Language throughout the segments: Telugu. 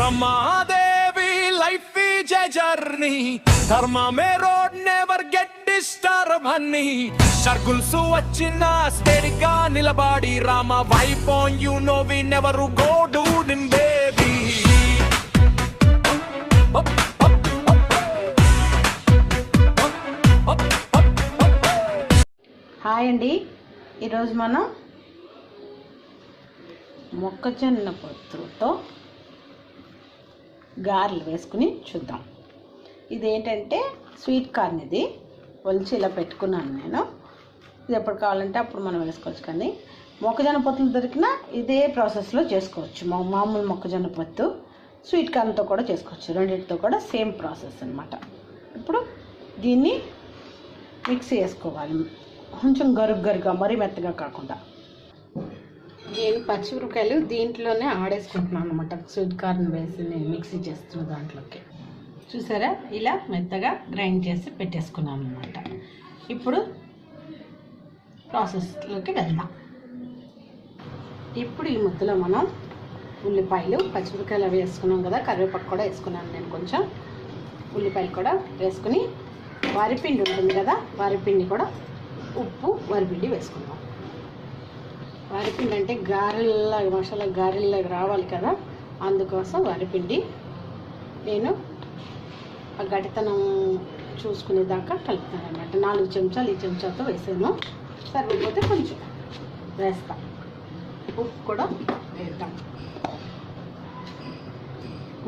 Brahmadevi, life is a journey. Dharma me road never get disturb honey. Circles vachina steady ga nilabadi. Rama wipe on you know we never go down baby. Hi అండి, ఈరోజు మనం మొక్కజొన్న పొత్తుతో గారెలు వేసుకుని చూద్దాం. ఇదేంటంటే స్వీట్ కార్న్, ఇది ఒలిచి ఇలా పెట్టుకున్నాను నేను. ఇది ఎప్పుడు కావాలంటే అప్పుడు మనం వేసుకోవచ్చు, కానీ మొక్కజొన్న పొత్తులు దొరికినా ఇదే ప్రాసెస్లో చేసుకోవచ్చు. మామూలు మొక్కజొన్న పొత్తు స్వీట్ కార్న్తో కూడా చేసుకోవచ్చు, రెండింటితో కూడా సేమ్ ప్రాసెస్ అన్నమాట. ఇప్పుడు దీన్ని మిక్సీ వేసుకోవాలి, కొంచెం గరుగ్గా, మరీ మెత్తగా కాకుండా. నేను పచ్చిమిరపకాయలు దీంట్లోనే ఆడేసుకుంటున్నాను అనమాట. స్వీట్ కార్న్ వేసి నేను మిక్సీ చేస్తున్న దాంట్లోకి చూసారా, ఇలా మెత్తగా గ్రైండ్ చేసి పెట్టేసుకున్నాను అనమాట. ఇప్పుడు ప్రాసెస్లోకి వెళ్దాం. ఇప్పుడు ఈ ముద్దలో మనం ఉల్లిపాయలు, పచ్చిమిరపకాయలు అవి వేసుకున్నాం కదా, కరివేపాకు కూడా వేసుకున్నాను నేను. కొంచెం ఉల్లిపాయలు కూడా వేసుకుని, వరిపిండి ఉంటుంది కదా, వరిపిండి కూడా, ఉప్పు, వరిపిండి వేసుకుందాం. వరిపిండి అంటే గారెల్లాగా, మసాలా గారెల్లాగా రావాలి కదా, అందుకోసం వరిపిండి నేను ఆ గట్టితనం చూసుకునేదాకా కలుపుతాను అన్నమాట. 4 చెంచాలు ఈ చెంచాతో వేసాను, సరిపోతే కొంచెం వేస్తాం. ఉప్పు కూడా వేద్దాం,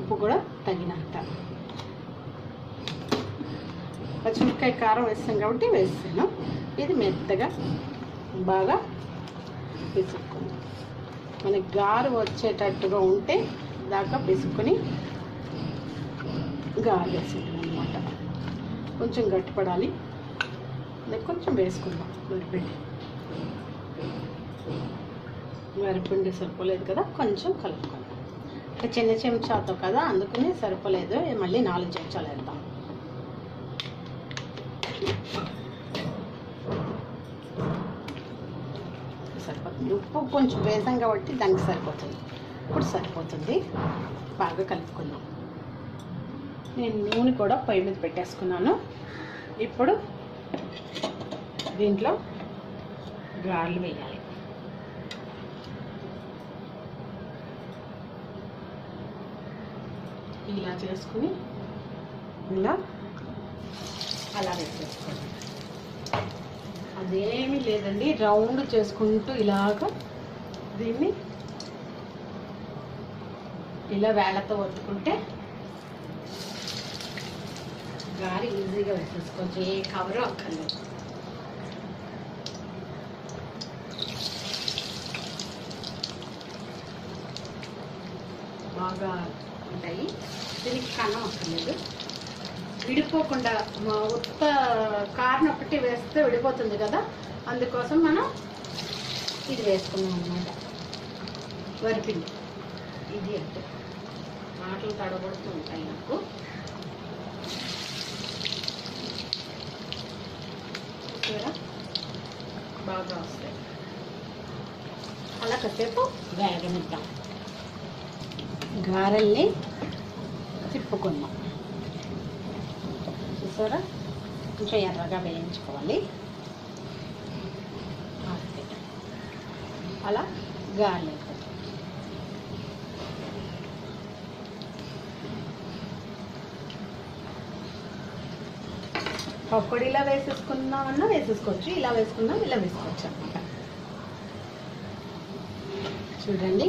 ఉప్పు కూడా తగినంత. పచ్చిమిరపకాయ కారం వేస్తాం కాబట్టి వేస్తాను. ఇది మెత్తగా బాగా పిసుక్కుందాం. మనకి గారు వచ్చేటట్టుగా ఉంటే దాకా పిసుక్కొని గారు వేసుకుంటాం అనమాట. కొంచెం గట్టిపడాలి, కొంచెం వేసుకుందాం వరిపిండి. వరిపిండి సరిపోలేదు కదా, కొంచెం కలుపుకుందాం. చిన్న చెంచాతో కదా, అందుకని సరిపోలేదు, మళ్ళీ 4 చెంచాలు వేద్దాం. సరిపోతుంది, ఉప్పు కొంచెం వేసాం కాబట్టి దానికి సరిపోతుంది. ఇప్పుడు సరిపోతుంది, బాగా కలుపుకుందాం. నేను నూనె కూడా పొయ్యి మీద పెట్టేసుకున్నాను. ఇప్పుడు దీంట్లో గారెలు వేయాలి. ఇలా చేసుకుని ఇలా అలా వేసేసుకోండి. అదేమీ లేదండి, రౌండ్ చేసుకుంటూ ఇలాగా దీన్ని ఇలా వేళ్ళతో ఒత్తుకుంటే గారి ఈజీగా వేసేసుకోవచ్చు, ఏ కవరు అక్కర్లేదు. బాగా ఉంటాయి, దీనికి కన్నం అక్కర్లేదు. విడిపోకుండా ఉత్త కారం ఒకటి వేస్తే విడిపోతుంది కదా, అందుకోసం మనం ఇది వేసుకున్నాం అన్నమాట. వరిపిండి ఇది అంటే మాటలు తడబడుతూ ఉంటాయి నాకు. చూసారా, బాగా వస్తాయి. అలా కాసేపు వేగనిద్దాం. గారెల్ని తిప్పుకుందాం. చూసారా, కొంచెం ఎర్రగా వేయించుకోవాలి. అలా గారెలు పకోడీలా వేసేసుకున్నామన్నా వేసేసుకోవచ్చు, ఇలా వేసుకున్నాం ఇలా వేసుకోవచ్చు అన్నమాట. చూడండి,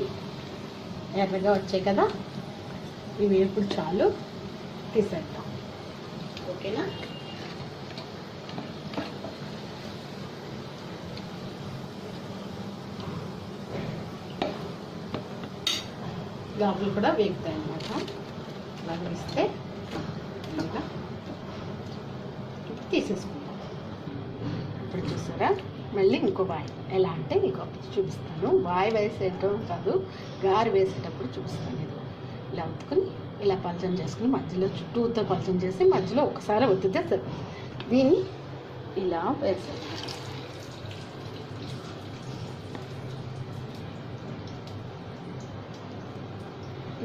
ఎర్రగా వచ్చాయి కదా, ఇవి ఇప్పుడు చాలు, తీసేద్దాం. ఓకేనా, లోపలు కూడా వేగుతాయి అన్నమాట. అలాగే ఇస్తే ఇంకా తీసేసుకుందాం. ఇప్పుడు చూసారా, మళ్ళీ ఇంకో బాయ్ ఎలా అంటే మీకు చూపిస్తాను. బాయ్ వేసేయటం కాదు, గారి వేసేటప్పుడు చూపిస్తాను. ఇది ఇలా ఒత్తుకుని ఇలా పలచం చేసుకుని మధ్యలో చుట్టూతో పలచం చేసి మధ్యలో ఒకసారి ఒత్తితే సరే. దీన్ని ఇలా వేసేయాలి.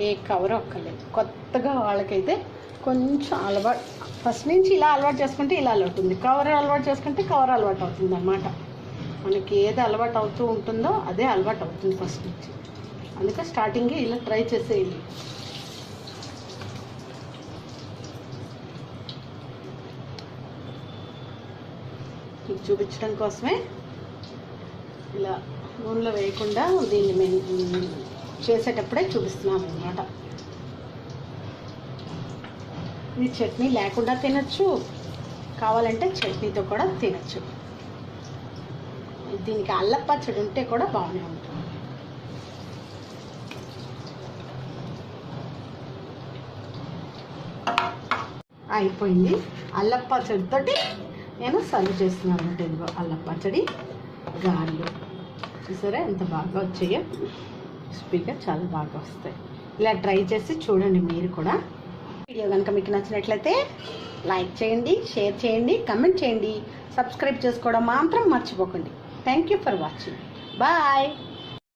ఏ కవర్ ఒక్కలేదు. కొత్తగా వాళ్ళకైతే కొంచెం అలవాటు, ఫస్ట్ నుంచి ఇలా అలవాటు చేసుకుంటే ఇలా అలవాటు ఉంది, కవర్ అలవాటు చేసుకుంటే కవర్ అలవాటు అవుతుంది అన్నమాట. మనకి ఏది అలవాటు అవుతూ ఉంటుందో అదే అలవాటు అవుతుంది ఫస్ట్ నుంచి. అందుకే స్టార్టింగే ఇలా ట్రై చేసేయండి. మీకు చూపించడం కోసమే ఇలా నూనెలో వేయకుండా దీన్ని మేము చేసేటప్పుడే చూపిస్తున్నాను అన్నమాట. ఇది చట్నీ లేకుండా తినచ్చు, కావాలంటే చట్నీతో కూడా తినచ్చు. దీనికి అల్లం పచ్చడి ఉంటే కూడా బాగానే ఉంటుంది. అయిపోయింది. అల్లం పచ్చడితోటి నేను సర్వ్ చేస్తున్నాను అంటే ఇదిగో అల్లం పచ్చడి, గారెలు చూసారా ఎంత బాగా వచ్చాయో. క్రిస్పీగా చాలా బాగా వస్తాయి. ఇలా ట్రై చేసి చూడండి మీరు కూడా. వీడియో కనుక మీకు నచ్చినట్లయితే లైక్ చేయండి, షేర్ చేయండి, కమెంట్ చేయండి, సబ్స్క్రైబ్ చేసుకోవడం మాత్రం మర్చిపోకండి. Thank you for watching. Bye.